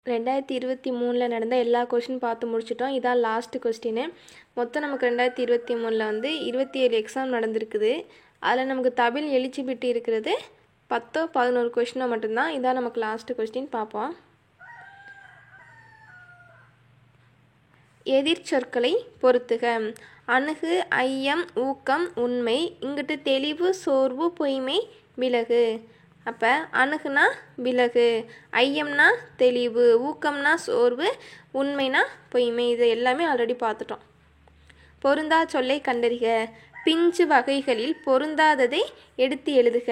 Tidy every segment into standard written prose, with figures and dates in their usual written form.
2023 நடந்த எல்லா கொஸ்டின் பார்த்து முடிச்சிட்டோம். இதான் லாஸ்ட் கொஸ்டின். மொத்தம் நமக்கு 2023 வந்து 27 எக்ஸாம் நடந்திருக்குது. அதில் நமக்கு தமிழ் எலிஜிபிலிட்டி இருக்கிறது 10-11 கொஸ்டினை மட்டும்தான். இதான் நமக்கு லாஸ்ட் கொஸ்டின். பார்ப்போம். எதிர்ச்சொற்களை பொறுத்துக. அணுகு, ஐயம், ஊக்கம், உண்மை. இங்கிட்டு தெளிவு, சோர்வு, பொய்மை, விலகு. அப்போ அணுகுனா விலகு, ஐயம்னா தெளிவு, ஊக்கம்னா சோர்வு, உண்மைனா பொய்மை. இது எல்லாமே ஆல்ரெடி பார்த்துட்டோம். பொருந்தா சொல்லை கண்டறிக. பிஞ்சு வகைகளில் பொருந்தாததை எடுத்து எழுதுக.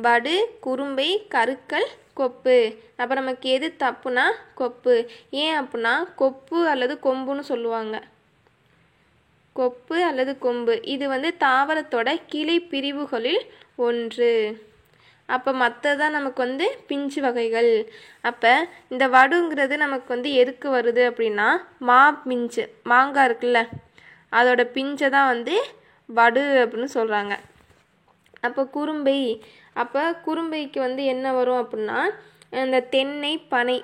வடு, குறும்பை, கருக்கல், கொப்பு. அப்போ நமக்கு எது தப்புனா கொப்பு. ஏன் அப்படின்னா கொப்பு அல்லது கொம்புன்னு சொல்லுவாங்க. கொப்பு அல்லது கொம்பு இது வந்து தாவரத்தோட கிளை பிரிவுகளில் ஒன்று. அப்போ மற்றதான் நமக்கு வந்து பிஞ்சு வகைகள். அப்போ இந்த வடுங்கிறது நமக்கு வந்து எதுக்கு வருது அப்படின்னா பிஞ்சு மாங்காய் இருக்குல்ல, அதோட பிஞ்சை தான் வந்து வடு அப்படின்னு சொல்கிறாங்க. அப்போ குறும்பை, அப்போ குறும்பைக்கு வந்து என்ன வரும் அப்படின்னா இந்த தென்னை, பனை,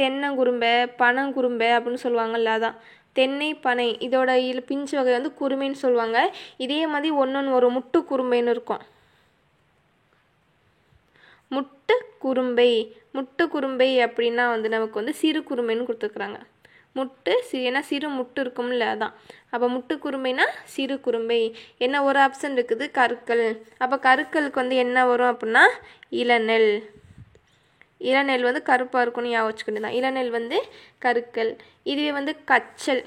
தென்னங்குறும்பை, பனங்குறும்பை அப்படின்னு சொல்லுவாங்கல்ல, அதான் தென்னை, பனை. இதோட பிஞ்சு வகை வந்து குறுமைன்னு சொல்லுவாங்க. இதே மாதிரி ஒன்று ஒரு முட்டு குறும்பைன்னு இருக்கும். முட்டு குறும்பை, முட்டு குறும்பை அப்படின்னா வந்து நமக்கு வந்து சிறு குறும்பைன்னு கொடுத்துருக்குறாங்க. முட்டு ஏன்னா சிறு முட்டு இருக்கும்ல, அதான். அப்போ முட்டு குறும்பைனா சிறு குறும்பை. என்ன ஒரு ஆப்ஷன் இருக்குது, கருக்கல். அப்போ கருக்கலுக்கு வந்து என்ன வரும் அப்படின்னா இளநெல். இளநெல் வந்து கருப்பாக இருக்கும்னு ஞாபகம் வச்சுக்கிட்டு தான் இளநெல் வந்து கருக்கல். இதுவே வந்து கச்சல்.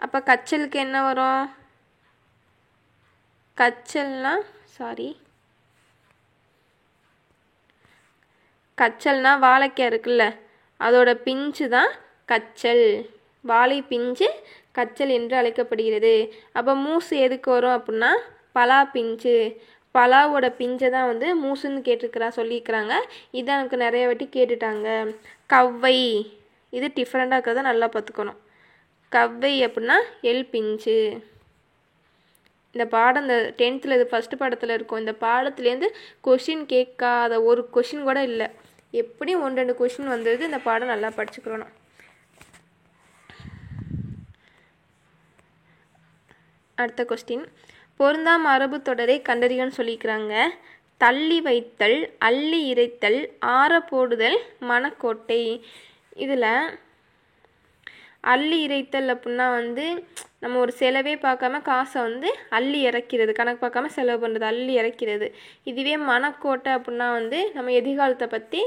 அப்போ கச்சலுக்கு என்ன வரும், கச்சல்னா வாழைக்காய் இருக்குல்ல, அதோட பிஞ்சு தான் கச்சல். வாழை பிஞ்சு கச்சல் என்று அழைக்கப்படுகிறது. அப்போ மூசு எதுக்கு வரும் அப்படின்னா பலா பிஞ்சு. பலாவோட பிஞ்சை தான் வந்து மூசுன்னு சொல்லியிருக்கிறாங்க. இதான் எனக்கு நிறைய வாட்டி கேட்டுட்டாங்க. கவ்வை, இது டிஃப்ரெண்டாக இருக்கிறத நல்லா பார்த்துக்கணும். கவ்வை அப்படின்னா எல் பிஞ்சு. இந்த பாடம் இந்த 10th இது ஃபஸ்ட்டு பாடத்தில் இருக்கும். இந்த பாடத்துலேருந்து கொஷின் கேட்காத ஒரு கொஷின் கூட இல்லை. எப்படியும் 1-2 கொஷின் வந்தது. இந்த பாடம் நல்லா படிச்சுக்கிறோம். அடுத்த கொஸ்டின், பொருந்தா மரபு தொடரை கண்டறிகன்னு சொல்லிக்கிறாங்க. தள்ளி வைத்தல், அள்ளி இறைத்தல், ஆற போடுதல், மனக்கோட்டை. இதில் அள்ளி இறைத்தல் அப்படின்னா வந்து நம்ம ஒரு செலவே பார்க்காம காசை வந்து அள்ளி இறக்கிறது, கணக்கு பார்க்காம செலவு பண்ணுறது, அள்ளி இறக்கிறது. இதுவே மனக்கோட்டை அப்படின்னா வந்து நம்ம எதிர்காலத்தை பற்றி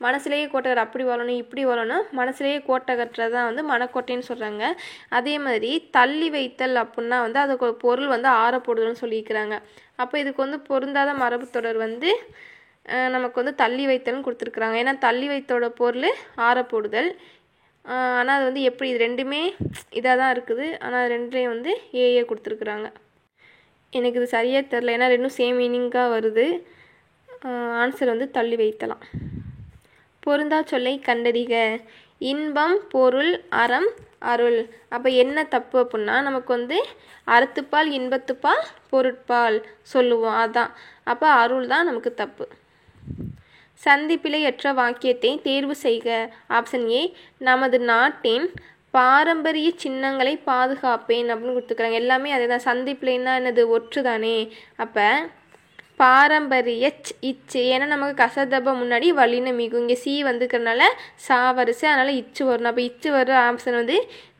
மனசுலேயே கோட்டை அப்படி வரணும் இப்படி வரணும் மனசுலேயே கோட்டை கட்டுறது தான் வந்து மனக்கோட்டைன்னு சொல்கிறாங்க. அதே மாதிரி தள்ளி வைத்தல் அப்படின்னா வந்து அதுக்கு பொருள் வந்து ஆற போடுதல்னு சொல்லியிருக்கிறாங்க. அப்போ இதுக்கு வந்து பொருந்தாத மரபு தொடர் வந்து நமக்கு வந்து தள்ளி வைத்தல்னு கொடுத்துருக்குறாங்க. ஏன்னா தள்ளி வைத்தோட பொருள் ஆற போடுதல். ஆனால் அது வந்து எப்படி இது ரெண்டுமே இதாக தான் இருக்குது. ஆனால் ரெண்டையும் வந்து ஏஏ கொடுத்துருக்குறாங்க. எனக்கு இது சரியாக தெரில, ஏன்னா ரெண்டும் சேம் மீனிங்காக வருது. ஆன்சர் வந்து தள்ளி வைத்தலாம். பொருந்தா சொல்லை கண்டறிக. இன்பம், பொருள், அறம், அருள். அப்போ என்ன தப்பு அப்படின்னா நமக்கு வந்து அறத்துப்பால், இன்பத்துப்பால், பொருட்பால் சொல்லுவோம், அதான். அப்போ அருள் தான் நமக்கு தப்பு. சந்திப்பிழையற்ற வாக்கியத்தை தேர்வு செய்க. ஆப்ஷன் ஏ, நமது நாட்டின் பாரம்பரிய சின்னங்களை பாதுகாப்பேன் அப்படின்னு கொடுத்துக்கிறாங்க. எல்லாமே அதே தான். சந்திப்பிழைன்னா என்னது, ஒற்று தானே. அப்போ பாரம்பரிய இச்சு, ஏன்னா நமக்கு கசதப முன்னாடி வல்லின மிகும். இங்கே சி வந்துக்கிறதுனால சா வரிசை, அதனால் இச்சு வரணும். அப்போ இச்சு வர ஆப்ஷன் வந்து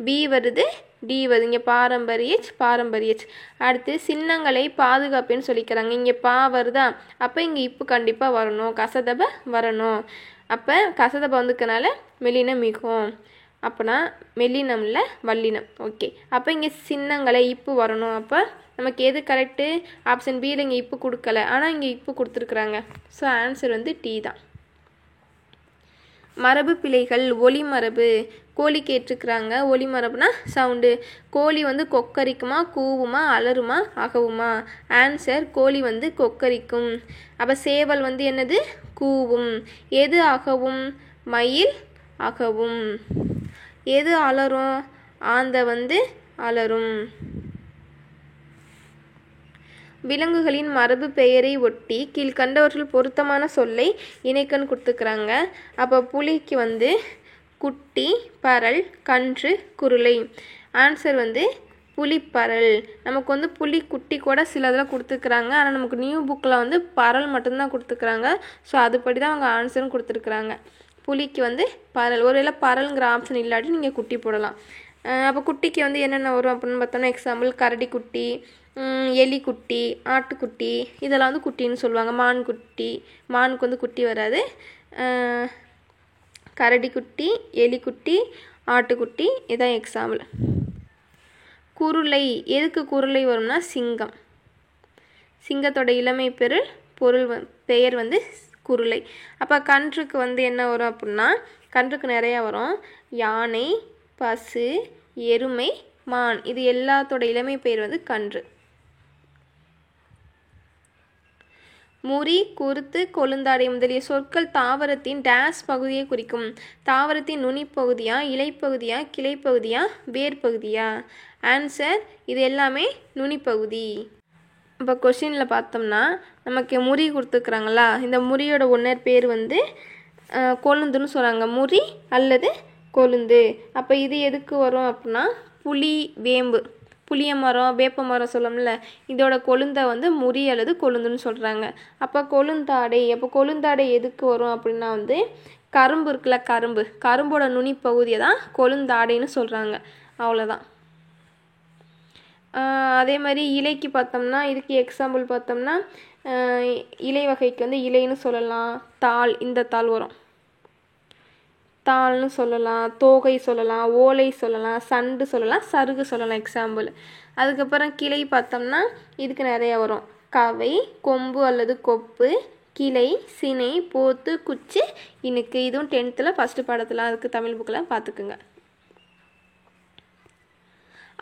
பி வருது, டி வருது. இங்கே பாரம்பரிய. அடுத்து சின்னங்களை பாதுகாப்புன்னு சொல்லிக்கிறாங்க. இங்கே பா வருதா, அப்போ இங்கே இப்பு கண்டிப்பாக வரணும், கசதப வரணும். அப்போ கசதப வந்துக்கிறனால மெல்லினம் மிகும். அப்போனா மெல்லினம்ல வல்லினம். ஓகே, அப்போ இங்கே சின்னங்களை இப்பு வரணும். அப்போ நமக்கு எது கரெக்டு, ஆப்ஷன் பியில் இங்கே இப்பு கொடுக்கல, ஆனால் இங்கே இப்பு கொடுத்துருக்குறாங்க. ஸோ ஆன்சர் வந்து டி தான். மரபு பிழைகள். ஒலி மரபு. கோழி கேட்டிருக்கிறாங்க. ஒலி மரபுனா சவுண்டு. கோழி வந்து கொக்கரிக்குமா, கூவுமா, அலறுமா, அகவுமா? ஆன்சர் கோழி வந்து கொக்கரிக்கும். அப்போ சேவல் வந்து என்னது, கூவும். எது அகவும், மயில் அகவும். எது அலறும், ஆந்தை வந்து அலறும். விலங்குகளின் மரபு பெயரை ஒட்டி கீழ்கண்டவற்றில் பொருத்தமான சொல்லை இணைக்கன்னு கொடுத்துக்கிறாங்க. அப்போ புலிக்கு வந்து குட்டி, பரல், கன்று, குருளை. ஆன்சர் வந்து புலிப்பரல். நமக்கு வந்து புலி குட்டி கூட சில இதில் கொடுத்துருக்குறாங்க. ஆனால் நமக்கு நியூ புக்கில் வந்து பரல் மட்டும்தான் கொடுத்துருக்குறாங்க. ஸோ அதுபடி தான் அவங்க ஆன்சரும் கொடுத்துருக்குறாங்க. புலிக்கு வந்து பரல். ஒருவேளை பரல்ங்கிற ஆப்ஷன் இல்லாட்டி நீங்கள் குட்டி போடலாம். அப்போ குட்டிக்கு வந்து என்னென்ன வரும் அப்படின்னு பார்த்தோம்னா, எக்ஸாம்பிள் கரடிக்குட்டி, எலிக்குட்டி, ஆட்டுக்குட்டி, இதெல்லாம் வந்து குட்டின்னு சொல்லுவாங்க. மான்குட்டி, மானுக்கு வந்து குட்டி வராது. கரடிக்குட்டி, எலிக்குட்டி, ஆட்டுக்குட்டி, இதான் எக்ஸாம்பிள். குருளை. எதுக்கு குருளை வரும்னா சிங்கம். சிங்கத்தோட இளமை பெயர் வந்து குருளை. அப்போ கன்றுக்கு வந்து என்ன வரும் அப்படின்னா, கன்றுக்கு நிறையா வரும். யானை, பசு, எருமை, மான், இது எல்லாத்தோட இளமை பெயர் வந்து கன்று. முறி, குருத்து, கொழுந்தாடை முதலிய சொற்கள் தாவரத்தின் டேஸ் பகுதியை குறிக்கும். தாவரத்தின் நுனிப்பகுதியா, இலைப்பகுதியா, கிளைப்பகுதியா, வேர் பகுதியா? ஆன்சர் இது எல்லாமே நுனிப்பகுதி. இப்போ கொஷினில் பார்த்தோம்னா நமக்கு முறி கொடுத்துருக்குறாங்களா, இந்த முறியோட ஒன்னர் பேர் வந்து கொழுந்துன்னு சொல்கிறாங்க. முறி அல்லது கொழுந்து. அப்போ இது எதுக்கு வரும் அப்படின்னா, புளி, வேம்பு, புளிய மரம், வேப்ப மரம் சொல்லணும்ல, இதோட கொழுந்தை வந்து முறி அல்லது கொழுந்துன்னு சொல்கிறாங்க. அப்போ கொழுந்தாடை. அப்போ கொழுந்தாடை எதுக்கு வரும் அப்படின்னா வந்து கரும்பு இருக்குல்ல, கரும்போட நுனி பகுதியை தான் கொழுந்தாடைன்னு சொல்கிறாங்க. அவ்வளோதான். அதே மாதிரி இலைக்கு பார்த்தோம்னா, இதுக்கு எக்ஸாம்பிள் பார்த்தோம்னா இலை வகைக்கு வந்து இலைன்னு சொல்லலாம். தாள், இந்த தாள் வரும், தாள்னு சொல்லலாம். தோகை சொல்லலாம், ஓலை சொல்லலாம், சண்டு சொல்லலாம், சருகு சொல்லலாம் எக்ஸாம்பிள். அதுக்கப்புறம் கிளை பார்த்தோம்னா இதுக்கு நிறையா வரும். கவை, கொம்பு அல்லது கொப்பு, கிளை, சினை, போத்து, குச்சி, இனுக்கு. இதுவும் 10th ஃபஸ்ட்டு பாடத்தில் அதுக்கு தமிழ் புக்கில் பார்த்துக்குங்க.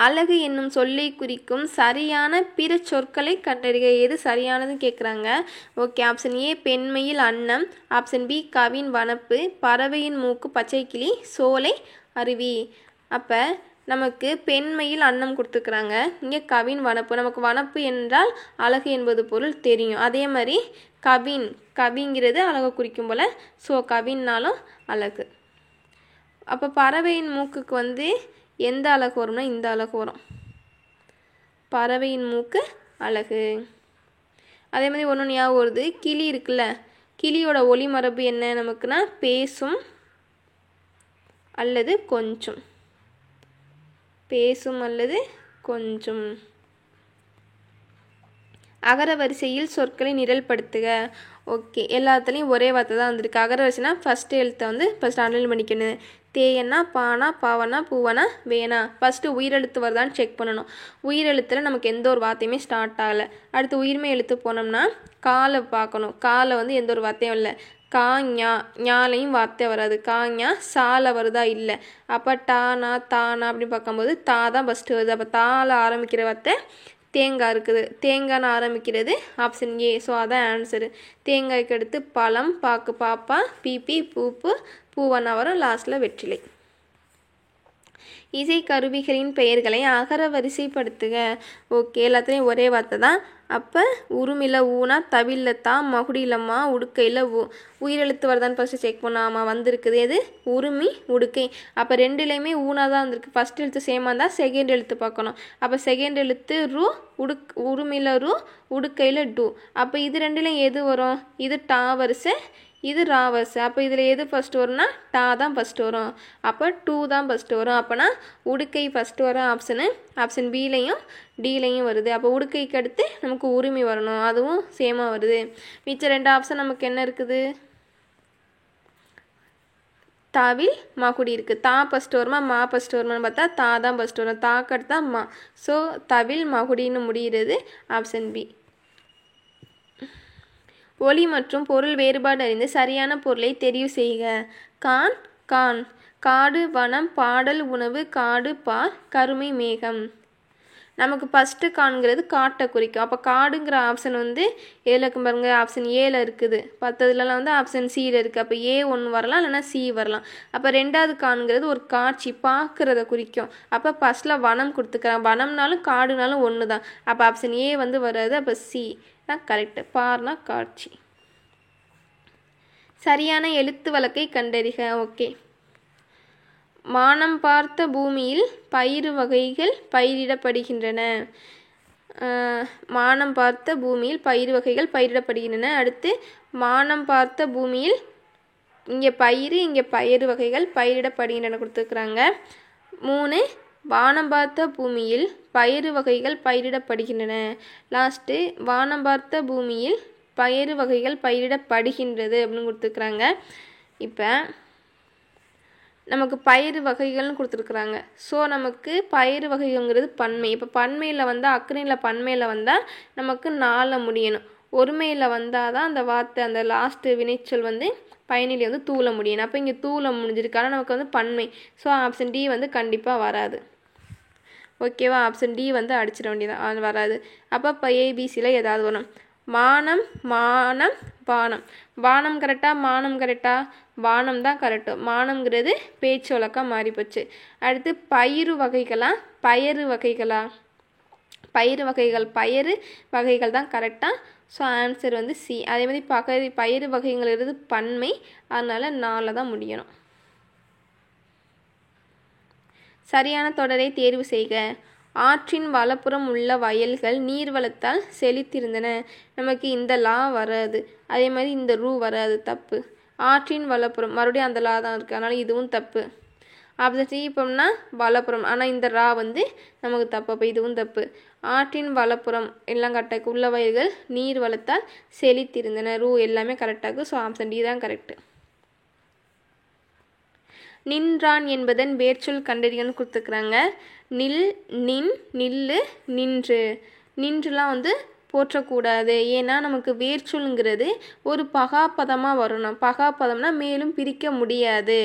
அழகு என்னும் சொல்லை குறிக்கும் சரியான பிற சொற்களை கண்டறிக. எது சரியானதுன்னு கேட்குறாங்க. ஓகே, ஆப்ஷன் ஏ பெண்மையில் அன்னம், ஆப்ஷன் பி கவின் வனப்பு, பறவையின் மூக்கு, பச்சை கிளி, சோலை, அருவி. அப்போ நமக்கு பெண்மையில் அன்னம் கொடுத்துக்கிறாங்க, இங்கே கவின் வனப்பு. நமக்கு வனப்பு என்றால் அழகு என்பது பொருள் தெரியும். அதே மாதிரி கவிங்கிறது அழகை குறிக்கும் போல், ஸோ கவின்னாலும் அழகு. அப்போ பறவையின் மூக்குக்கு வந்து எந்த அழகு வரும்னா இந்த அழகு வரும், பறவையின் மூக்கு அழகு. அதே மாதிரி ஒன்று ஞாபகம் வருது, கிளி இருக்குல்ல, கிளியோட ஒலி மரபு என்ன நமக்குன்னா பேசும் அல்லது கொஞ்சம், பேசும் அல்லது கொஞ்சம். அகர வரிசையில் சொற்களை நிரல்படுத்துக. ஓகே, எல்லாத்துலேயும் ஒரே வார்த்தை தான் வந்திருக்கு. அகர வரிசைனா ஃபஸ்ட்டு எழுத்தை வந்து ஃபஸ்ட் அண்டர்லைன் பண்ணிக்கணும். தேயன்னா, பானா, பாவனா, பூவனா, வேணா, ஃபஸ்ட்டு உயிரெழுத்து வருதான்னு செக் பண்ணணும். உயிரெழுத்தில் நமக்கு எந்த ஒரு வார்த்தையுமே ஸ்டார்ட் ஆகலை. அடுத்து உயிர்மை எழுத்து போனோம்னா காலை பார்க்கணும். காலை வந்து எந்த ஒரு வார்த்தையும் இல்லை. கா, ஞா, ஞாலையும் வார்த்தை வராது. கா, ஞா, சாலை வருதா இல்லை. அப்போ டானா, தானா அப்படின்னு பார்க்கும்போது தா தான் ஃபஸ்ட்டு வருது. அப்போ தால ஆரம்பிக்கிற வார்த்தை தேங்காய் இருக்குது. தேங்காய்னு ஆரம்பிக்கிறது ஆப்ஷன் ஏ. ஸோ அதான் ஆன்சரு. தேங்காய்க்கு அடுத்து பழம், பாக்கு, பாப்பா, பீப்பி, பூப்பு, பூவனா வரும், லாஸ்ட்டில் வெற்றிலை. இசை கருவிகளின் பெயர்களை அகர வரிசைப்படுத்துக. ஓகே, எல்லாத்துலேயும் ஒரே வார்த்தை தான். அப்போ உருமில ஊனா, தவில்ல தா, மகுடியிலம்மா, உடுக்கையில் உயிரெழுத்து வருதான்னு ஃபஸ்ட்டு செக் பண்ணோம். ஆமாம் வந்திருக்குது. எது உருமி, உடுக்கை. அப்போ ரெண்டுலேயுமே ஊனா தான் வந்திருக்கு. ஃபஸ்ட் எழுத்து சேமாக இருந்தால் செகண்ட் எழுத்து பார்க்கணும். அப்போ செகண்ட் எழுத்து ரு, உருமில ரு, உடுக்கையில் டு. அப்போ இது ரெண்டுலேயும் எது வரும்? இது டா வரிசை, இது ரா வரிசை. அப்போ இதில் எது ஃபஸ்ட்டு வரும்னா டா தான் ஃபஸ்ட்டு வரும். அப்போ டூ தான் ஃபஸ்ட்டு வரும். அப்போனா உடுக்கை ஃபஸ்ட்டு வரும் ஆப்ஷனு. ஆப்ஷன் பிலையும் டிலையும் வருது. அப்போ உடுக்கைக்கு அடுத்து நமக்கு உரிமை வரணும், அதுவும் சேமாக வருது. மிச்சம் 2 ஆப்ஷன் நமக்கு என்ன இருக்குது? தாவில் மாக்குடி இருக்குது. தா ஃபஸ்ட்டு வருமா, மா ஃபஸ்ட்டு வருமானு பார்த்தா தா தான் ஃபஸ்ட்டு வரும். தாக்கு அடுத்தா மா. ஸோ தவில் மகுடின்னு முடிகிறது ஆப்ஷன் பி. ஒலி மற்றும் பொருள் வேறுபாடு அறிந்து சரியான பொருளை தெரிவு செய்க. கான், காடு, வனம், பாடல், உணவு, காடு, பார், கருமை, மேகம். நமக்கு ஃபஸ்ட்டு காண்கிறது காட்டை குறிக்கும். அப்போ காடுங்கிற ஆப்ஷன் வந்து ஏல இருக்கும் பாருங்க, ஆப்ஷன் ஏல இருக்குது. பத்ததுலலாம் வந்து ஆப்ஷன் சியில் இருக்குது. அப்போ ஏ ஒன்று வரலாம், இல்லைனா சி வரலாம். அப்போ ரெண்டாவது காண்கிறது ஒரு காட்சி, பார்க்குறத குறிக்கும். அப்போ ஃபஸ்ட்டில் வனம் கொடுத்துக்கிறாங்க. வனம்னாலும் காடுனாலும் ஒன்று தான். அப்போ ஆப்ஷன் ஏ வந்து வராது. அப்போ சி தான் கரெக்டு. பார்னா காட்சி. சரியான எழுத்து வழக்கை கண்டறிக. ஓகே. மானம் பார்த்த பூமியில் பயிறு வகைகள் பயிரிடப்படுகின்றன. மானம் பார்த்த பூமியில் பயிறு வகைகள் பயிரிடப்படுகின்றன. அடுத்து மானம் பார்த்த பூமியில் இங்கே பயிறு, இங்கே பயிறு வகைகள் பயிரிடப்படுகின்றன கொடுத்துருக்குறாங்க. 3 வானம் பார்த்த பூமியில் பயிறு வகைகள் பயிரிடப்படுகின்றன. லாஸ்ட்டு வானம் பார்த்த பூமியில் பயிறு வகைகள் பயிரிடப்படுகின்றது அப்படின்னு கொடுத்துருக்குறாங்க. இப்போ நமக்கு பயிறு வகைகள்னு கொடுத்துருக்குறாங்க. ஸோ நமக்கு பயிறு வகைகள்ங்கிறது பன்மை. இப்போ பன்மையில் வந்தால், அக்கறையில் பன்மையில் வந்தால் நமக்கு 4 முடியணும். ஒருமையில் வந்தால் தான் அந்த வார்த்தை, அந்த லாஸ்ட்டு வினைச்சொல் வந்து பயனில் வந்து தூள முடியணும். அப்போ இங்கே தூள முடிஞ்சிருக்கு. ஆனால் நமக்கு வந்து பன்மை. ஸோ ஆப்ஷன் டி வந்து கண்டிப்பாக வராது. ஓகேவா? ஆப்ஷன் டி வந்து அடிச்சிட வேண்டியதான், அது வராது. அப்போ இப்போ ஏபிசியில் ஏதாவது வரும். மானம், மானம், வானம். வானம் கரெக்டா, மானம் கரெக்டா? வானம் தான் கரெக்டு. மானம்ங்கிறது பேச்சு வழக்கம் மாறி போச்சு. அடுத்து பயிறு வகைகளா, பயறு வகைகளா? பயிறு வகைகள், பயறு வகைகள் தான் கரெக்டாக. ஸோ ஆன்சர் வந்து சி. அதே மாதிரி பயிறு வகைங்கிறது பன்மை, அதனால் 4 தான் முடியணும். சரியான தொடரை தேர்வு செய்க. ஆற்றின் வலப்புறம் உள்ள வயல்கள் நீர்வளத்தால் செழித்திருந்தன. நமக்கு இந்த லா வராது. அதே மாதிரி இந்த ரூ வராது, தப்பு. ஆற்றின் வலப்புறம், மறுபடியும் அந்த லா தான் இருக்குது, அதனால் இதுவும் தப்பு. ஆப்ஷன் சி இப்போம்னா வலப்புறம், ஆனால் இந்த ரா வந்து நமக்கு தப்பு. அப்போ இதுவும் தப்பு. ஆற்றின் வலப்புறம் எல்லாம் கரெக்டாக, உள்ள வயல்கள் நீர் வளத்தால் செழித்திருந்தன. ரூ எல்லாமே கரெக்டாக. ஸோ ஆப்ஷன் டி தான் கரெக்டு. நின்றான் என்பதன் வேர்ச்சொல் கண்டறியன்னு கொடுத்துருக்குறாங்க. நில், நின், நில்லு, நின்று. நின்றுலாம் வந்து போற்றக்கூடாது. ஏன்னா நமக்கு வேர்ச்சொல்ங்கிறது ஒரு பகாப்பதமாக வரணும். பகாப்பதம்னா மேலும் பிரிக்க முடியாது.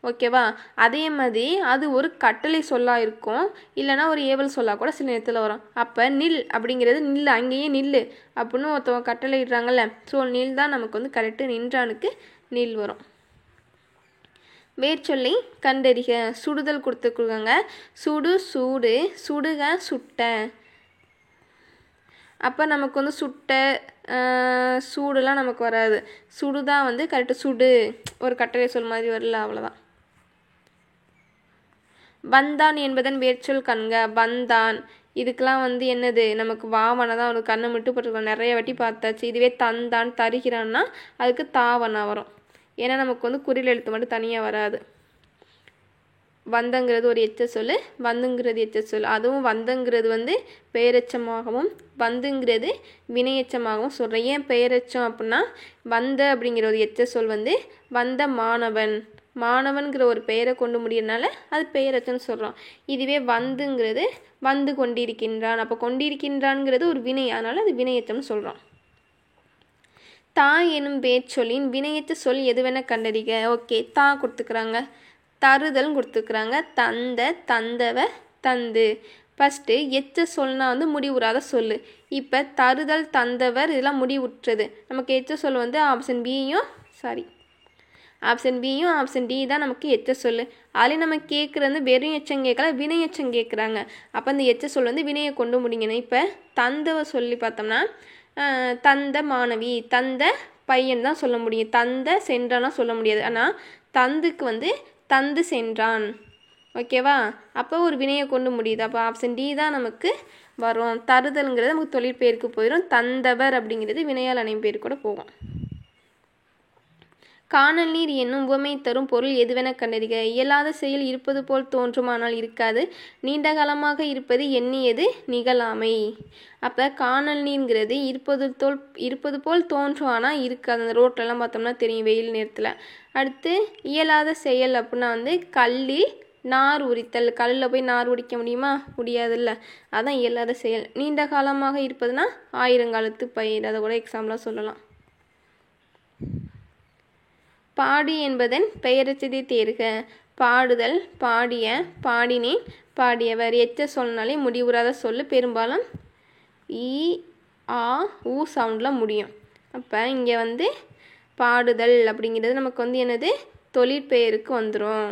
ஓகேவா? அதே மாதிரி அது ஒரு கட்டளை சொல்லாக இருக்கும், இல்லைனா ஒரு ஏவல் சொல்லாக கூட சில நேரத்தில் வரும். அப்போ நில் அப்படிங்கிறது நில், அங்கேயே நில் அப்படின்னு ஒருத்தவங்க கட்டளை இடுறாங்கல்ல. ஸோ நில் தான் நமக்கு வந்து கரெக்டு. நின்றானுக்கு நில் வரும். வேர்ச்சொல்லை கண்டறிக. சுடுதல் கொடுத்துருக்காங்க. சுடு, சூடு, சுடுக, சுட்ட. அப்போ நமக்கு வந்து சுட்ட, சூடுலாம் நமக்கு வராது. சுடுதான் வந்து கரெக்டு. சுடு ஒரு கட்டளை சொல் மாதிரி வரல, அவ்வளோதான். வந்தான் என்பதன் வேர்ச்சொல் கண்க. வந்தான், இதுக்கெலாம் வந்து என்னது, நமக்கு வாவனை தான் ஒரு கண்ணை மட்டும் போட்டிருக்கோம், நிறைய வாட்டி பார்த்தாச்சு. இதுவே தந்தான், தருகிறான்னா அதுக்கு தாவனா வரும். ஏன்னா நமக்கு வந்து குறில் எழுத்து மட்டும் தனியாக வராது. வந்தங்கிறது ஒரு எச்ச சொல், வந்துங்கிறது எச்ச சொல். அதுவும் வந்தங்கிறது வந்து பெயரெச்சமாகவும் வந்துங்கிறது வினையெச்சமாகவும் சொல்கிறேன். ஏன் பெயரெச்சம் அப்படின்னா, வந்த அப்படிங்கிற ஒரு எச்ச சொல் வந்து வந்த மாணவன், மாணவன்கிற ஒரு பெயரை கொண்டு முடியறனால அது பெயரெச்சம்னு சொல்கிறோம். இதுவே வந்துங்கிறது வந்து கொண்டிருக்கின்றான், அப்போ கொண்டிருக்கின்றான்ங்கிறது ஒரு வினை, அதனால் அது வினையெச்சம்னு சொல்கிறோம். தா எனும் வேர்ச்சொல்லின் வினையெச்ச சொல் எதுவென கண்டறிக. ஓகே, தா கொடுத்துக்கிறாங்க. தருதல் கொடுத்துருக்குறாங்க. தந்த, தந்தவ, தந்து. ஃபஸ்ட்டு எச்ச சொல்னா வந்து முடிவுறாத சொல். இப்போ தருதல், தந்தவர் இதெல்லாம் முடிவுற்றது. நமக்கு எச்ச சொல் வந்து ஆப்ஷன் பியும் ஆப்ஷன் டி தான் நமக்கு எச்ச சொல். அதுலேயும் நம்ம கேட்குறது வெறும் எச்சம் கேட்கல, வினை எச்சம் கேட்குறாங்க. அப்போ அந்த எச்ச சொல் வந்து வினையை கொண்டு முடிங்கணும். இப்போ தந்தவ சொல்லி பார்த்தோம்னா தந்த மாணவி, தந்த பையன் தான் சொல்ல முடியும். தந்த சென்றானா சொல்ல முடியாது. ஆனால் தந்துக்கு வந்து தந்து சென்றான். ஓகேவா? அப்போ ஒரு வினையை கொண்டு முடியுது. அப்போ ஆப்ஷன் டி தான் நமக்கு வரும். தருதல்ங்கிறது நமக்கு தொழிற்பெயருக்கு போயிடும். தந்தவர் அப்படிங்கிறது வினையால் அணையும் பேர் கூட போகும். காணல் நீர் என்னும் உவமை தரும் பொருள் எதுவென கண்டறிக. இயலாத செயல் இருப்பது போல் தோன்றுமானால் இருக்காது, நீண்ட காலமாக இருப்பது எண்ணியது நிகழாமை. அப்போ காணல் நீர்ங்கிறது இருப்பது போல் தோன்றும், ஆனால் இருக்காது. அந்த ரோட்லலாம் பார்த்தோம்னா தெரியும் வெயில் நேரத்தில். அடுத்து இயலாத செயல் அப்படின்னா வந்து கல்லில் நார் உரித்தல். கல்லில் போய் நார் உரிக்க முடியுமா? முடியாதுல்ல. அதான் இயலாத செயல். நீண்ட காலமாக இருப்பதுன்னா ஆயிரங்காலத்து பயிர், அதை கூட எக்ஸாம்பிளாக சொல்லலாம். பாடு என்பதன் பெயரச்சதை தேர்க. பாடுதல், பாடிய, பாடினேன், பாடியவர். எச்ச சொல்னாலே முடிவுறாத சொல்லு, பெரும்பாலும் இ ஆ ஊ சவுண்டில் முடியும். அப்போ இங்கே வந்து பாடுதல் அப்படிங்கிறது நமக்கு வந்து என்னது தொழிற்பெயருக்கு வந்துடும்.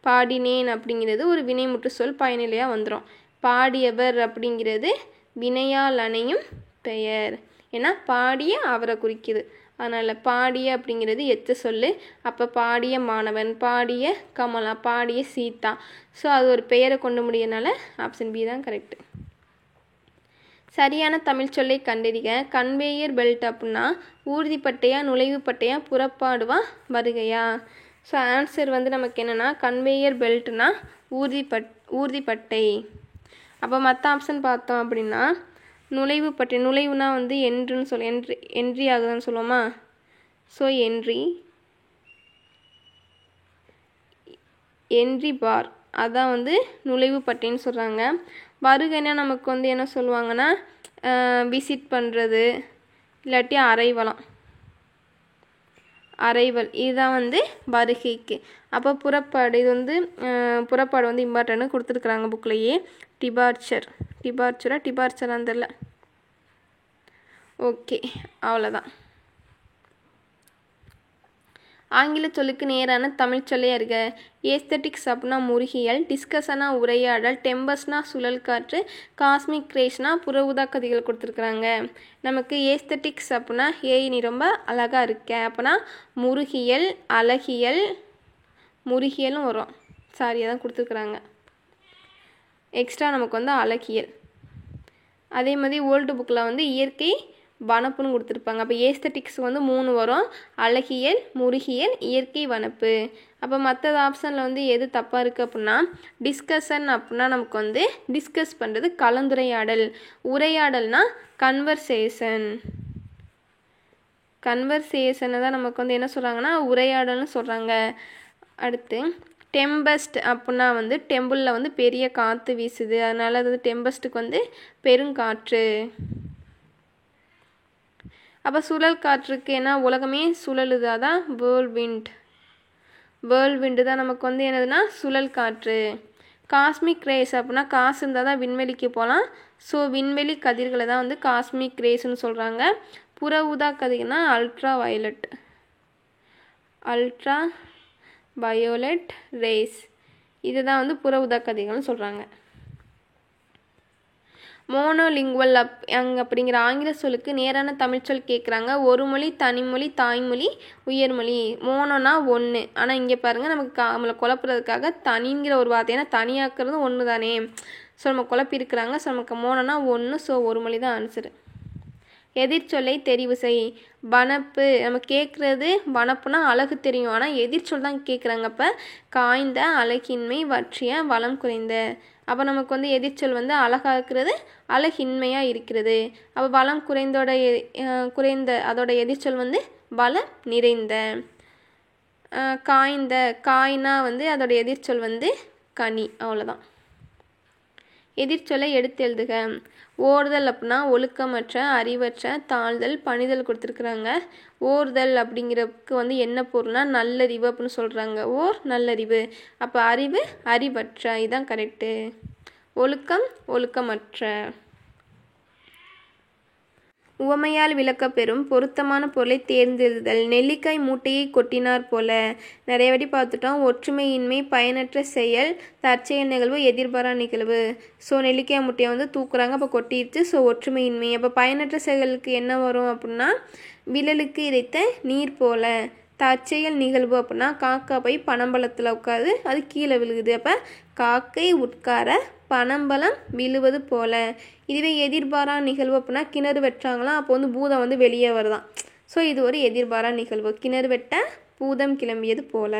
பாடினேன் அப்படிங்கிறது ஒரு வினைமுற்று சொல் பயனிலையாக வந்துடும். பாடியவர் அப்படிங்கிறது வினையால் அணையும் பெயர். ஏன்னா பாடிய அவரை குறிக்குது. அதனால் பாடிய அப்படிங்கிறது எச்ச சொல்லு. அப்போ பாடிய மாணவன், பாடிய கமலா, பாடிய சீதா. ஸோ அது ஒரு பெயரை கொண்டு முடியனால ஆப்ஷன் பி தான் கரெக்டு. சரியான தமிழ் சொல்லை கண்டறிக. கன்வேயர் பெல்ட் அப்படின்னா ஊர்திப்பட்டையா, நுழைவுப்பட்டையா, புறப்பாடுவா, வருகையா? ஸோ ஆன்சர் வந்து நமக்கு என்னென்னா கன்வேயர் பெல்ட்னா ஊர்திப்பட்டை. அப்போ மற்ற ஆப்ஷன் பார்த்தோம் அப்படின்னா நுழைவுப்பட்டை. நுழைவுனா வந்து என்றுன்னு என்ட்ரி ஆகுதுன்னு சொல்லுவோமா? ஸோ என்ட்ரி பார் அதான் வந்து நுழைவுப்பட்டைன்னு சொல்கிறாங்க. வருகைன்னா நமக்கு வந்து என்ன சொல்லுவாங்கன்னா விசிட் பண்ணுறது, இல்லாட்டி அரைவல், இதுதான் வந்து வருகைக்கு. அப்போ புறப்பாடு, இது வந்து புறப்பாடு வந்து இம்பார்ட்டன்ட் கொடுத்துருக்குறாங்க புக்லேயே. டிபார்ச்சரான்னு தெரில. ஓகே, அவ்வளோதான். ஆங்கில சொல்லுக்கு நேரான தமிழ் சொல்லே அறிக. ஏஸ்தட்டிக்ஸ் அப்படின்னா முருகியல், டிஸ்கஷனா உரையாடல், டெம்பஸ்னா சுழல் காற்று, காஸ்மிக் ரேஸ்னா புற ஊதா கதிர்கள் கொடுத்துருக்குறாங்க. நமக்கு ஏஸ்தட்டிக்ஸ் அப்படின்னா ஏய் நீ ரொம்ப அழகாக இருக்க அப்படின்னா முருகியல், அழகியல், முருகியலும் வரும். அதான் கொடுத்துருக்குறாங்க. எக்ஸ்ட்ரா நமக்கு வந்து அழகியல். அதே மாதிரி ஓல்டு புக்கில் வந்து இயற்கை வனப்புன்னு கொடுத்துருப்பாங்க. அப்போ ஏஸ்தட்டிக்ஸ் வந்து 3 வரும். அழகியல், முருகியல், இயற்கை வனப்பு. அப்போ மற்ற ஆப்ஷனில் வந்து எது தப்பாக இருக்குது அப்படின்னா டிஸ்கஷன் அப்படின்னா நமக்கு வந்து டிஸ்கஸ் பண்ணுறது கலந்துரையாடல். உரையாடல்னா கன்வர்சேஷனை தான் நமக்கு வந்து என்ன சொல்கிறாங்கன்னா உரையாடல்னு சொல்கிறாங்க. அடுத்து டெம்பஸ்ட் அப்படின்னா வந்து டெம்பிளில் வந்து பெரிய காற்று வீசுது, அதனால் அது டெம்பஸ்ட்டுக்கு வந்து பெருங்காற்று. அப்போ சுழல் காற்றுக்கு ஏன்னா உலகமே சுழலுது, அதான் வேர்ல்விண்டு தான் நமக்கு வந்து என்னதுன்னா சுழல் காற்று. காஸ்மிக் ரேஸ் அப்படின்னா காசு இருந்தால் தான் விண்வெளிக்கு போகலாம். ஸோ விண்வெளி கதிர்களை தான் வந்து காஸ்மிக் ரேஸ்ன்னு சொல்கிறாங்க. புற ஊதா கதிர்னா அல்ட்ரா வயோலெட் ரேஸ், இதுதான் வந்து புற ஊதா கதிர்கள்னு சொல்கிறாங்க. மோனோலிங்குவல் அப்படிங்கிற ஆங்கில சொல்லுக்கு நேரான தமிழ்ச்சொல் கேட்குறாங்க. ஒரு மொழி, தனிமொழி, தாய்மொழி, உயர்மொழி. மோனோனா 1, ஆனால் இங்கே பாருங்கள் நமக்கு நம்மளை குழப்புறதுக்காக தனிங்கிற ஒரு வார்த்தை, ஏன்னா தனியாக்குறதும் 1 தானே. ஸோ நம்ம குழப்பிருக்கிறாங்க. ஸோ நமக்கு மோனோனா 1, ஸோ ஒரு மொழி தான் ஆன்சரு. எதிர்ச்சொல்லை தெரிவு செய். வனப்பு, நம்ம கேட்குறது வனப்புனா அழகு தெரியும், ஆனால் எதிர்ச்சொல் தான் கேட்குறாங்க. அப்போ காய்ந்த, அழகின்மை, வற்றிய, வளம் குறைந்த. அப்போ நமக்கு வந்து எதிர்ச்சொல் வந்து அழகாக இருக்கிறது, அழகின்மையாக இருக்கிறது. அப்போ வளம் குறைந்த அதோட எதிர்ச்சொல் வந்து வளம் நிறைந்த. காய்ந்த, காய்னா வந்து அதோட எதிர்ச்சொல் வந்து கனி. அவ்வளோதான். எதிர்ச்சொல்லை எடுத்து எழுதுக. ஓர்தல் அப்படின்னா ஒழுக்கமற்ற, அறிவற்ற, தாழ்தல், பணிதல் கொடுத்துருக்குறாங்க. ஓர்தல் அப்படிங்கிறதுக்கு வந்து என்ன பொருள்னா நல்லறிவு அப்படின்னு சொல்கிறாங்க. நல்லறிவு. அப்போ அறிவு அறிவற்ற, இதுதான் கரெக்டு. ஒழுக்கம் ஒழுக்கமற்ற. உவமையால் விளக்கப்பெறும் பொருத்தமான பொருளை தேர்ந்தெழுதல். நெல்லிக்காய் மூட்டையை கொட்டினார் போல. நிறைய வாட்டி பார்த்துட்டோம். ஒற்றுமையின்மை, பயனற்ற செயல், தற்செயல் நிகழ்வு, எதிர்பாரா நிகழ்வு. ஸோ நெல்லிக்காய் மூட்டையை வந்து தூக்குறாங்க, அப்போ கொட்டிடுச்சு. ஸோ ஒற்றுமையின்மை. அப்போ பயனற்ற செயலுக்கு என்ன வரும் அப்படின்னா விழலுக்கு இறைத்த நீர் போல. தற்செயல் நிகழ்வு அப்படின்னா காக்கா போய் பனம்பழத்தில் உட்காது, அது கீழே விழுகுது. அப்போ காக்கை உட்கார பனம்பழம் விழுவது போல. இதுவே எதிர்பாரா நிகழ்வு அப்படின்னா கிணறு வெட்டுறாங்களாம், அப்போ வந்து பூதம் வந்து வெளியே வருதான். ஸோ இது ஒரு எதிர்பாரா நிகழ்வு. கிணறு வெட்ட பூதம் கிளம்பியது போல.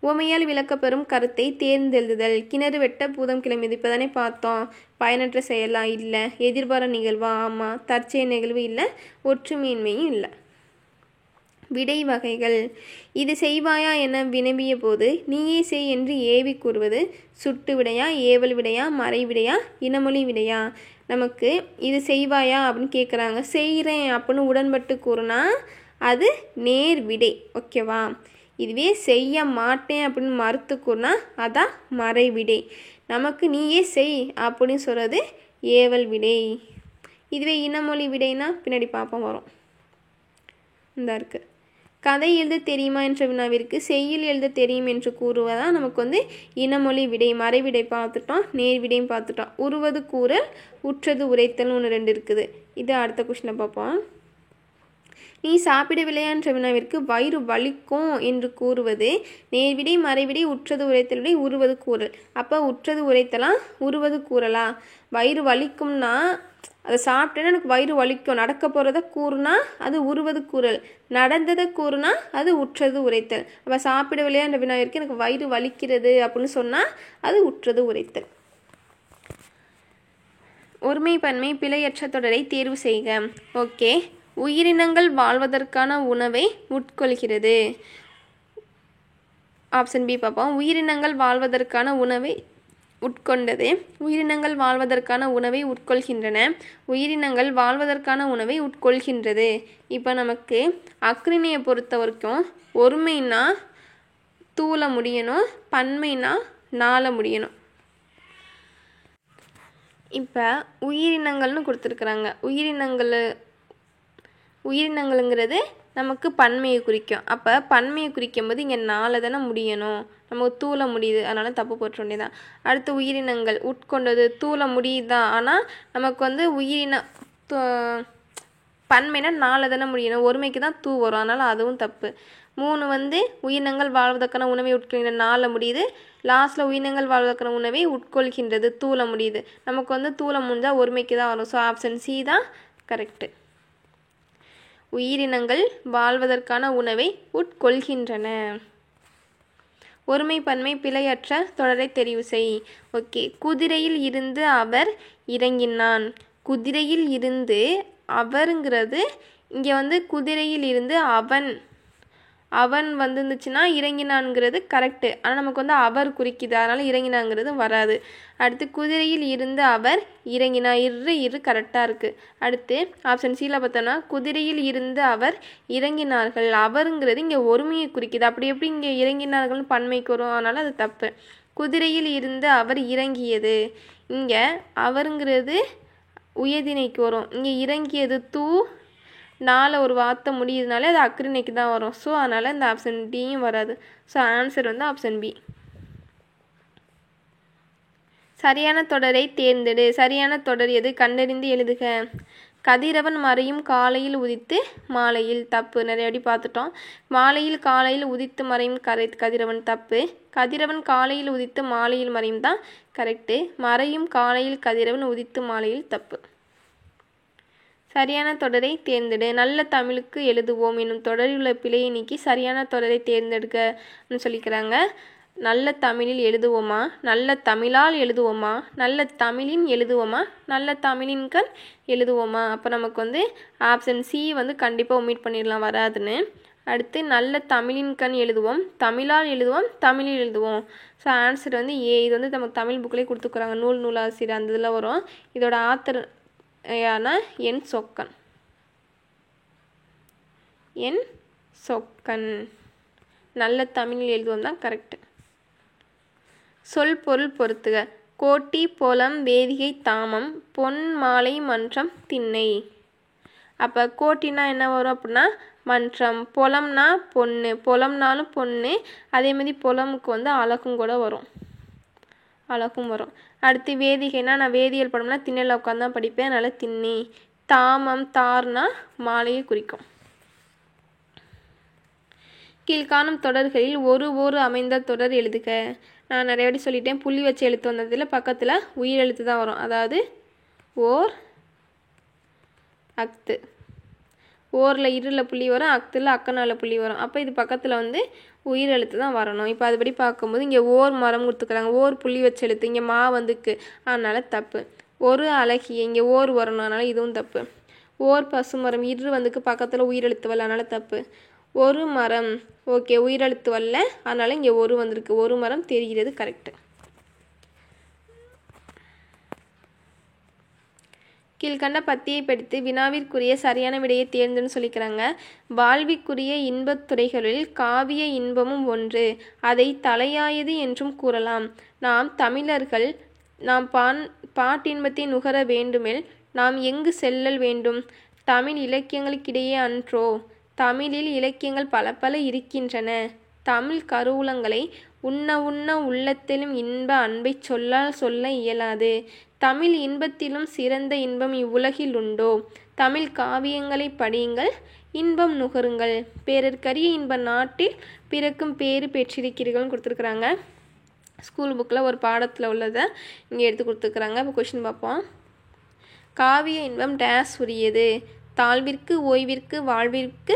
உவமையால் விளக்கப்பெறும் கருத்தை தேர்ந்தெழுதுதல். கிணறு வெட்ட பூதம் கிளம்பியது, இப்போ தானே பார்த்தோம். பயனற்ற செயலா இல்லை, எதிர்பாரா நிகழ்வா ஆமாம், தற்செயல் நிகழ்வு இல்லை, ஒற்றுமையின்மையும் இல்லை. விடை வகைகள். இது செய்வாயா என வினவிய போது நீயே செய் என்று ஏவி கூறுவது சுட்டு விடையா, ஏவல் விடையா, மறை விடையா, இனமொழி விடையா? நமக்கு இது செய்வாயா அப்படின்னு கேட்குறாங்க. செய்கிறேன் அப்படின்னு உடன்பட்டு கூறுனா அது நேர் விடை. ஓகேவா? இதுவே செய்ய மாட்டேன் அப்படின்னு மறுத்து கூறினா அதான் மறைவிடை. நமக்கு நீயே செய் அப்படின்னு சொல்கிறது ஏவல் விடை. இதுவே இனமொழி விடைனா பின்னாடி பார்ப்போம் வரும். இந்த இருக்குது. கதை எழுத தெரியுமா என்ற வினாவிற்கு செய்யுள் எழுத தெரியும் என்று கூறுவதான் நமக்கு இனமொழி விடை. மறைவிடை பார்த்துட்டோம், நேர்விடையும் பார்த்துட்டோம். உருவது கூறல், உற்றது உரைத்தல் ஒன்று 2 இருக்குது. இது அடுத்த கொஸ்டினை பார்ப்போம். நீ சாப்பிடவில்லையா என்ற வினாவிற்கு வயிறு வலிக்கும் என்று கூறுவது நேர்விடை, மறைவிடை, உற்றது உரைத்தல் விடை, உருவது கூறல். அப்போ உற்றது உரைத்தலாம், உருவது கூறலா? வயிறு வலிக்கும்னா அதை சாப்பிட்டேன்னா எனக்கு வயிறு வலிக்கும், நடக்க போகிறத கூறுனா அது உருவது கூறல், நடந்ததை கூறுனா அது உற்றது உரைத்தல். அப்போ சாப்பிடவில்லையா என்ற வினாவிற்கு எனக்கு வயிறு வலிக்கிறது அப்படின்னு சொன்னால் அது உற்றது உரைத்தல். ஒருமை பன்மை பிழையற்ற தொடரை தேர்வு செய்க. ஓகே. உயிரினங்கள் வாழ்வதற்கான உணவை உட்கொள்கிறது. ஆப்ஷன் பி பார்ப்போம். உயிரினங்கள் வாழ்வதற்கான உணவை உட்கொண்டது. உயிரினங்கள் வாழ்வதற்கான உணவை உட்கொள்கின்றன. உயிரினங்கள் வாழ்வதற்கான உணவை உட்கொள்கின்றது. இப்போ நமக்கு அக்ரிணையை பொறுத்த வரைக்கும் ஒருமைனா தூள முடியணும், பன்மைனா நாள முடியணும். இப்போ உயிரினங்கள்னு கொடுத்துருக்குறாங்க. உயிரினங்கள்ங்கிறது நமக்கு பன்மையை குறிக்கும். அப்போ பன்மையை குறிக்கும் போது இங்கே நாளை தானே முடியணும், நமக்கு தூள முடியுது, அதனால் தப்பு போட்ட வேண்டியதான். அடுத்து உயிரினங்கள் உட்கொண்டது தூள முடியுதுதான், ஆனால் நமக்கு பன்மைனா நாளை தானே முடியணும், ஒருமைக்கு தான் தூ வரும், அதனால் அதுவும் தப்பு. 3 உயிரினங்கள் வாழ்வதற்கான உணவை உட்கொள்கின்ற நாள முடியுது. லாஸ்ட்டில் உயிரினங்கள் வாழ்வதற்கான உணவை உட்கொள்கின்றது தூள முடியுது. நமக்கு தூள முடிஞ்சால் ஒருமைக்கு தான் வரும். ஸோ ஆப்ஷன் சி தான் கரெக்டு. உயிரினங்கள் வாழ்வதற்கான உணவை உட்கொள்கின்றன. ஒருமை பன்மை பிழையற்ற தொடரை தெரிவு செய். ஓகே. குதிரையில் இருந்து அவர் இறங்கினான். குதிரையில் இருந்து அவருங்கிறது இங்கே குதிரையில் இருந்து அவன் வந்துருந்துச்சுன்னா இறங்கினான்ங்கிறது கரெக்டு. ஆனால் நமக்கு அவர் குறிக்குது, அதனால் இறங்கினாங்கிறது வராது. அடுத்து குதிரையில் இருந்து அவர் இறங்கினா, இரு கரெக்டாக இருக்குது. அடுத்து ஆப்ஷன் சியில் பார்த்தோன்னா குதிரையில் இருந்து அவர் இறங்கினார்கள். அவருங்கிறது இங்கே ஒருமையை குறிக்குது, அப்படி எப்படி இங்கே இறங்கினார்கள்னு பன்மைக்கு வரும், அதனால் அது தப்பு. குதிரையில் இருந்து அவர் இறங்கியது, இங்கே அவருங்கிறது உயர்திணைக்கு வரும். இங்கே இறங்கியது தூ நாளை ஒரு வார்த்தை முடியுதுனாலே அது அக்ரிணைக்கு தான் வரும். ஸோ அதனால் இந்த ஆப்ஷன் டியும் வராது. So answer option B. சரியான தொடரை தேர்ந்தெடு. சரியான தொடர் எது? கண்டறிந்து எழுதுக. கதிரவன் மறையும் காலையில் உதித்து மாலையில். தப்பு. நிறைய அடி பார்த்துட்டோம். மாலையில் காலையில் உதித்து மறையும் கதிரவன் தப்பு. கதிரவன் காலையில் உதித்து மாலையில் மறையும் தான் கரெக்டு. மறையும் காலையில் கதிரவன் உதித்து மாலையில் தப்பு. சரியான தொடரை தேர்ந்தெடு. நல்ல தமிழுக்கு எழுதுவோம் என்னும் தொடரில் உள்ள பிழையை நீக்கி சரியான தொடரை தேர்ந்தெடுக்கன்னு சொல்லிக்கிறாங்க. நல்ல தமிழில் எழுதுவோமா, நல்ல தமிழால் எழுதுவோமா, நல்ல தமிழின் எழுதுவோமா, நல்ல தமிழின்கண் எழுதுவோமா? அப்போ நமக்கு ஆப்ஷன் சி கண்டிப்பாக ஒமிட் பண்ணிடலாம், வராதுன்னு. அடுத்து நல்ல தமிழின்கண் எழுதுவோம், தமிழால் எழுதுவோம், தமிழில் எழுதுவோம். So answer A. இது நமக்கு தமிழ் புக்கிலே கொடுத்துக்குறாங்க, நூலாசிரியர் அந்த இதில் வரும். இதோட ஆத்தர் என் சொக்கன். என் சொக்கன். நல்ல தமிழில் எழுதுவோம் தான் கரெக்டு. சொல் பொருள் பொறுத்துக. கோட்டி பொலம் வேதிகை தாமம் பொன் மாலை மன்றம் திண்ணை. அப்போ கோட்டினா என்ன வரும் அப்படின்னா மன்றம், பொலம்னா பொண்ணு, பொலம்னாலும் பொண்ணு, அதேமாதிரி பொலமுக்கு அழகும் கூட வரும், அழகும் வரும். அடுத்து வேதிகைனா நான் வேதியியல் படம்னா திண்ணையில் உட்காந்து தான் படிப்பேன், அதனால் திண்ணை. தாமம் தார்னா மாலையை குறிக்கும். கீழ்காணும் தொடர்களில் ஒரு அமைந்த தொடர் எழுதுக. நான் நிறைய வாட்டி சொல்லிட்டேன், புள்ளி வச்சு எழுத்து வந்ததில் பக்கத்தில் உயிர் எழுத்து தான் வரும். அதாவது ஓர் அக்து. ஓரில் இருளில் புள்ளி வரும், அக்தில் அக்கனால புள்ளி வரும். அப்போ இது பக்கத்தில் உயிர் எழுத்து தான் வரணும். இப்போ அதுபடி பார்க்கும்போது இங்கே ஓர் மரம் கொடுத்துக்கிறாங்க, ஓர் புள்ளி வச்சு எழுத்து, இங்கே மா அதனால் தப்பு. ஒரு அழகிய, இங்கே ஓர் வரணும், அதனால் இதுவும் தப்பு. ஓர் பசுமரம், இரு பக்கத்தில் உயிரெழுத்து வரல, அதனால் தப்பு. ஒரு மரம், ஓகே, உயிரெழுத்து வரல, அதனால் இங்கே ஒரு வந்திருக்கு, ஒரு மரம் தெரிகிறது கரெக்டு. கீழ்கண்ட பத்தியை படித்து வினாவிற்குரிய சரியான விடையை தேர்ந்துன்னு சொல்லிக்கிறாங்க. வாழ்விற்குரிய இன்பத்துறைகளில் காவிய இன்பமும் ஒன்று. அதை தலையாயது என்றும் கூறலாம். நாம் தமிழர்கள் நாம் பாட்டின்பத்தை நுகர வேண்டுமெல் நாம் எங்கு செல்லல் வேண்டும்? தமிழ் இலக்கியங்களுக்கிடையே அன்றோ? தமிழில் இலக்கியங்கள் பல பல இருக்கின்றன. தமிழ் கருவூலங்களை உண்ண உண்ண உள்ளத்திலும் இன்ப அன்பைச் சொல்லால் சொல்ல இயலாது. தமிழ் இன்பத்திலும் சிறந்த இன்பம் இவ்வுலகில் உண்டோ? தமிழ் காவியங்களை படியுங்கள், இன்பம் நுகருங்கள். பேரற்கரிய இன்ப நாட்டில் பிறக்கும் பேறு பெற்றிருக்கிறீர்கள்னு கொடுத்துருக்குறாங்க. ஸ்கூல் புக்கில் ஒரு பாடத்தில் உள்ளதை இங்கே எடுத்து கொடுத்துருக்குறாங்க. இப்போ கொஷின் பார்ப்போம். காவிய இன்பம் டேஸ் உரியது. தாழ்விற்கு, ஓய்விற்கு, வாழ்விற்கு,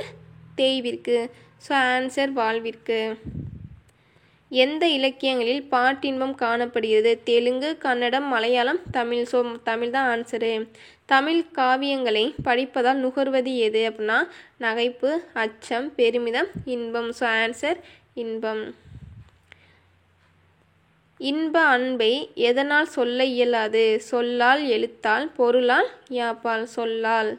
தேய்விற்கு. ஸோ ஆன்சர் வாழ்விற்கு. எந்த இலக்கியங்களில் பாட்டின்பம் காணப்படுகிறது? தெலுங்கு, கன்னடம், மலையாளம், தமிழ். ஸோ தமிழ் தான் ஆன்சரு. தமிழ் காவியங்களை படிப்பதால் நுகர்வது எது அப்படின்னா நகைப்பு, அச்சம், பெருமிதம், இன்பம். ஸோ ஆன்சர் இன்பம். இன்ப அன்பை எதனால் சொல்ல இயலாது? சொல்லால், எழுத்தால், பொருளால், யாப்பால். சொல்லால்.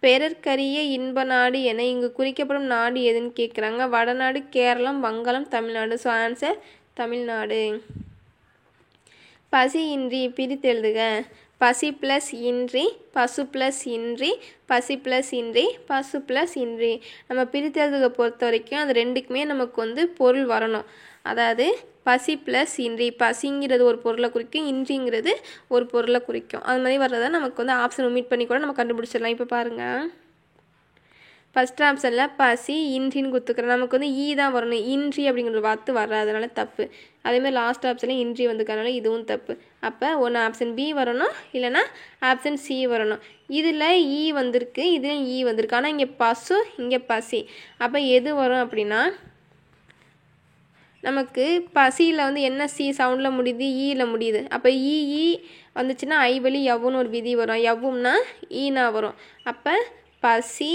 பிறர்க்கரிய இன்ப நாடு என இங்கு குறிக்கப்படும் நாடு எதுன்னு கேட்குறாங்க. வடநாடு, கேரளம், வங்காளம், தமிழ்நாடு. So answer Tamil Nadu. பசி இன்றி பிரித்தெழுதுக. பசி ப்ளஸ் இன்றி, பசு ப்ளஸ் இன்றி, பசி ப்ளஸ் இன்றி, பசு ப்ளஸ் இன்றி. நம்ம பிரித்தெழுதுக பொறுத்த வரைக்கும் அது ரெண்டுக்குமே நமக்கு பொருள் வரணும். அதாவது பசி ப்ளஸ் இன்றி, பசிங்கிறது ஒரு பொருளை குறிக்கும், இன்றிங்கிறது ஒரு பொருளை குறிக்கும். அது மாதிரி வர்றதை நமக்கு ஆப்ஷன் ஒமிட் பண்ணி கூட நம்ம கண்டுபிடிச்சிடலாம். இப்போ பாருங்கள், ஃபஸ்ட் ஆப்ஷனில் பசி இன்றின்னு கொடுத்துக்கிறேன். நமக்கு ஈ தான் வரணும், இன்றி அப்படிங்கிற வார்த்தை வராது, அதனால தப்பு. அதேமாதிரி லாஸ்ட் ஆப்ஷனில் இன்றி வந்துக்கிறனால இதுவும் தப்பு. அப்போ ஒன்று ஆப்ஷன் பி வரணும், இல்லைனா ஆப்ஷன் சி வரணும். இதில் ஈ வந்திருக்கு, இதில் ஈ வந்திருக்கு. ஆனால் இங்கே பசு, இங்கே பசி. அப்போ எது வரும் அப்படின்னா நமக்கு பசியில் என்ன சி சவுண்டில் முடியுது, ஈயில் முடியுது. அப்போ ஈ வந்துச்சுன்னா ஐ வழி எவ்வுன்னு ஒரு விதி வரும். எவ்வும்னா ஈனா வரும். அப்போ பசி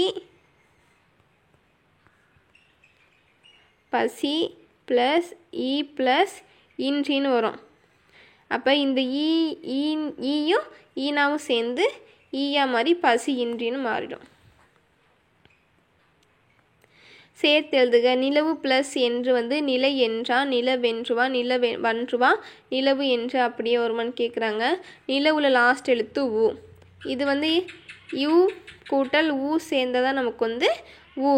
ப்ளஸ் ஈ ப்ளஸ் இன்றின்னு வரும். அப்போ இந்த ஈயும் ஈனாவும் சேர்ந்து ஈயா மாதிரி பசி இன்றின்னு மாறிடும். சேர்த்தெழுதுக. நிலவு ப்ளஸ் என்று நிலை என்றா, நிலவென்றுவா, வன்றுவா, நிலவு என்று அப்படியே வருமானு கேட்குறாங்க. நிலவுல லாஸ்ட் எழுத்து ஊ. இது யூ கூட்டல் ஊ சேர்ந்ததான் நமக்கு ஊ.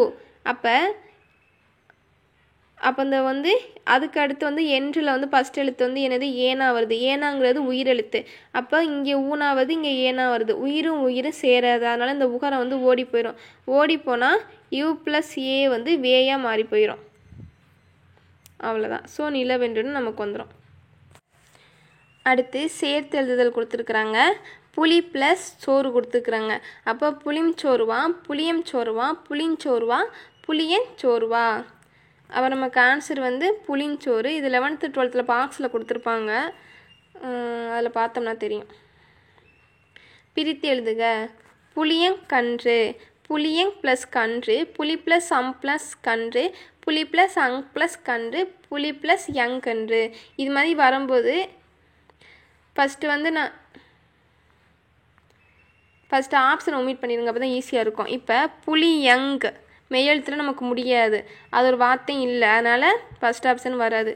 அப்போ இந்த அதுக்கு அடுத்து என்றில் ஃபஸ்ட் எழுத்து என்னது ஏனா வருது. ஏனாங்கிறது உயிரெழுத்து. அப்போ இங்கே ஊனா வருது, இங்கே ஏனா வருது. உயிரும் சேராது. அதனால் இந்த உகரம் ஓடி போயிடும். ஓடி போனால் யூ ப்ளஸ் ஏ வேயாக மாறி போயிடும். அவ்வளோதான். ஸோ நிலவென்றுன்னு நமக்கு வந்துடும். அடுத்து சேர்த்து எழுதுதல் கொடுத்துருக்குறாங்க. புளி ப்ளஸ் சோறு கொடுத்துருக்குறாங்க. அப்போ புளிஞ்சோறுவா, புளியஞ்சோறுவா, புளிஞ்சோறுவா, புளியஞ்சோறுவா. அப்போ நமக்கு ஆன்சர் புளிஞ்சோறு. இது 11th 12th பாக்ஸில் கொடுத்துருப்பாங்க, அதில் பார்த்தோம்னா தெரியும். பிரித்து எழுதுக. புளியங்கன்று. புளியங் ப்ளஸ் கன்று, புளி ப்ளஸ் அம் ப்ளஸ் கன்று, புளி ப்ளஸ் அங் ப்ளஸ் கன்று, புளி ப்ளஸ் யங் கன்று. இது மாதிரி வரும்போது ஃபஸ்ட்டு ஆப்ஷன் ஒமிட் பண்ணிடுங்க, அப்போ தான் ஈஸியாக இருக்கும். இப்போ புளியங் மெய்யெழுத்தில் நமக்கு முடியாது, அது ஒரு வார்த்தையும் இல்லை, அதனால் ஃபஸ்ட் ஆப்ஷன் வராது.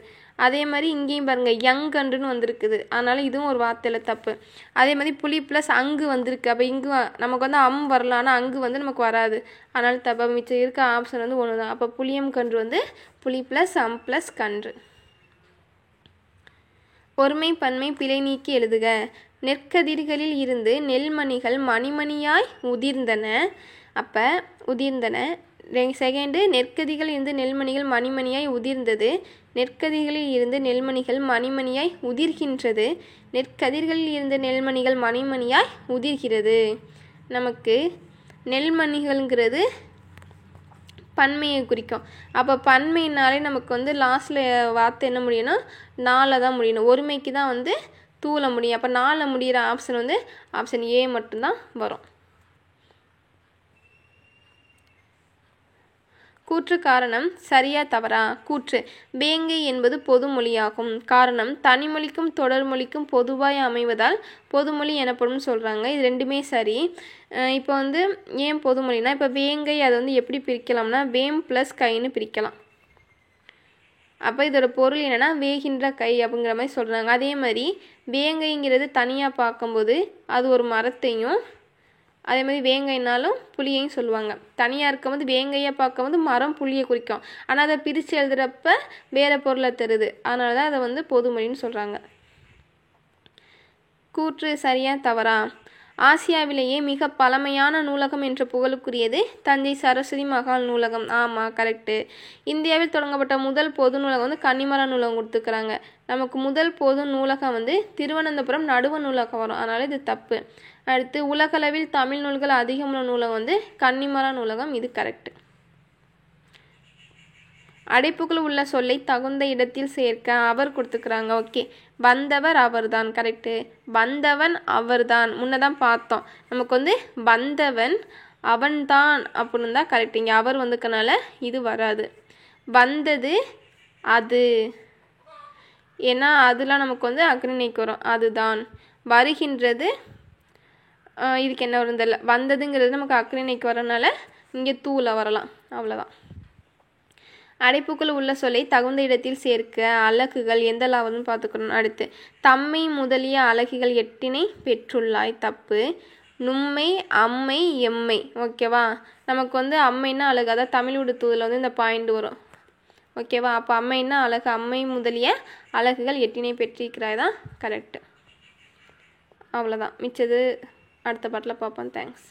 அதே மாதிரி இங்கேயும் பாருங்கள், யங்கன்றுன்னு வந்திருக்குது, அதனால் இதுவும் ஒரு வார்த்தையில் தப்பு. அதே மாதிரி புளி ப்ளஸ் அங்கு வந்திருக்கு. அப்போ இங்கு நமக்கு அம் வரலாம், ஆனால் அங்கு நமக்கு வராது, அதனால் தப்பு. மிச்சம் இருக்க ஆப்ஷன் ஒன்று தான். அப்போ புளியம் கன்று புளி ப்ளஸ் அம் ப்ளஸ் கன்று. ஒருமை பன்மை பிழை நீக்கி எழுதுக. நெற்கதிர்களில் இருந்து நெல்மணிகள் மணிமணியாய் உதிர்ந்தன. அப்போ உதிர்ந்தன. செகண்டு, நெற்கதிகளில் இருந்து நெல்மணிகள் மணிமணியாய் உதிர்ந்தது. நெற்கதிர்களில் இருந்து நெல்மணிகள் மணிமணியாய் உதிர்கின்றது. நெற்கதிர்களில் இருந்து நெல்மணிகள் மணிமணியாய் உதிர்கிறது. நமக்கு நெல்மணிகள்ங்கிறது பன்மையை குறிக்கும். அப்போ பன்மையினாலே நமக்கு லாஸ்ட்டில் வார்த்தை என்ன முடியும்னா நாளை தான் முடியணும். ஒருமைக்கு தான் தூள முடியும். அப்போ நாளை முடிகிற ஆப்ஷன் ஆப்ஷன் ஏ மட்டும்தான் வரும். கூற்று காரணம் சரியா தவறா? கூற்று வேங்கை என்பது பொதுமொழியாகும். காரணம் தனிமொழிக்கும் தொடர்மொழிக்கும் பொதுவாய் அமைவதால் பொதுமொழி எனப்படும் சொல்கிறாங்க. இது ரெண்டுமே சரி. இப்போ வந்து ஏன் பொதுமொழினா, இப்போ வேங்கை அதை வந்து எப்படி பிரிக்கலாம்னா வேம் ப்ளஸ் கைன்னு பிரிக்கலாம். அப்போ இதோட பொருள் என்னென்னா வேகின்ற கை அப்படிங்கிற மாதிரி சொல்கிறாங்க. அதே மாதிரி வேங்கைங்கிறது தனியாக பார்க்கும்போது அது ஒரு மரத்தையும், அதே மாதிரி வேங்கைனாலும் புளியையும் சொல்லுவாங்க. தனியாக இருக்கும்போது வேங்கையாக பார்க்கும்போது மரம் புளியை குறிக்கும். ஆனால் அதை பிரித்து எழுதுகிறப்ப வேறு பொருளை தருது. அதனால தான் அதை வந்து பொதுமொழின்னு சொல்கிறாங்க. கூற்று சரியா தவறா? ஆசியாவிலேயே மிக பழமையான நூலகம் என்ற புகழுக்குரியது தஞ்சை சரஸ்வதி மகால் நூலகம். ஆமாம், கரெக்டு. இந்தியாவில் தொடங்கப்பட்ட முதல் பொது நூலகம் வந்து கன்னிமரா நூலகம் கொடுத்துக்கிறாங்க. நமக்கு முதல் பொது நூலகம் வந்து திருவனந்தபுரம் நடுவ நூலகம் வரும். அதனால் இது தப்பு. அடுத்து உலகளவில் தமிழ் நூல்கள் அதிகமுள்ள நூலகம் வந்து கன்னிமரா நூலகம். இது கரெக்டு. அடைப்புக்குள் உள்ள சொல்லை தகுந்த இடத்தில் சேர்க்க அவர் கொடுத்துக்கிறாங்க. ஓகே, வந்தவர் அவர்தான். கரெக்டு. வந்தவன் அவர்தான் முன்னதான் பார்த்தோம். நமக்கு வந்து வந்தவன் அவன்தான் அப்படின்னு தான் கரெக்ட். இங்கே அவர் வந்துக்கனால இது வராது. வந்தது அது, ஏன்னா அதெலாம் நமக்கு வந்து அக்ரிணைக்கு வரும். அதுதான். வருகின்றது, இதுக்கு என்ன வரும் தெரியல. வந்ததுங்கிறது நமக்கு அக்ரிணைக்கு வரனால இங்கே தூள வரலாம். அவ்வளோதான். அடைப்புக்குள் உள்ள சொல்லை தகுந்த இடத்தில் சேர்க்க அலகுகள் எந்த லாவதுன்னு பார்த்துக்கணும். அடுத்து தம்மை முதலிய அலகுகள் 8 பெற்றுள்ளாய். தப்பு. நும்மை, அம்மை, எம்மை. ஓகேவா? நமக்கு வந்து அம்மைன்னா அழகு, அதாவது தமிழ் உடுத்துவதில் வந்து இந்த பாயிண்ட் வரும். ஓகேவா? அப்போ அம்மைன்னா அழகு. அம்மை முதலிய அலகுகள் 8 பெற்றிருக்கிறாய் தான் கரெக்டு. அவ்வளோதான். மிச்சது அடுத்த பாட்டில் பார்ப்போம். தேங்க்ஸ்.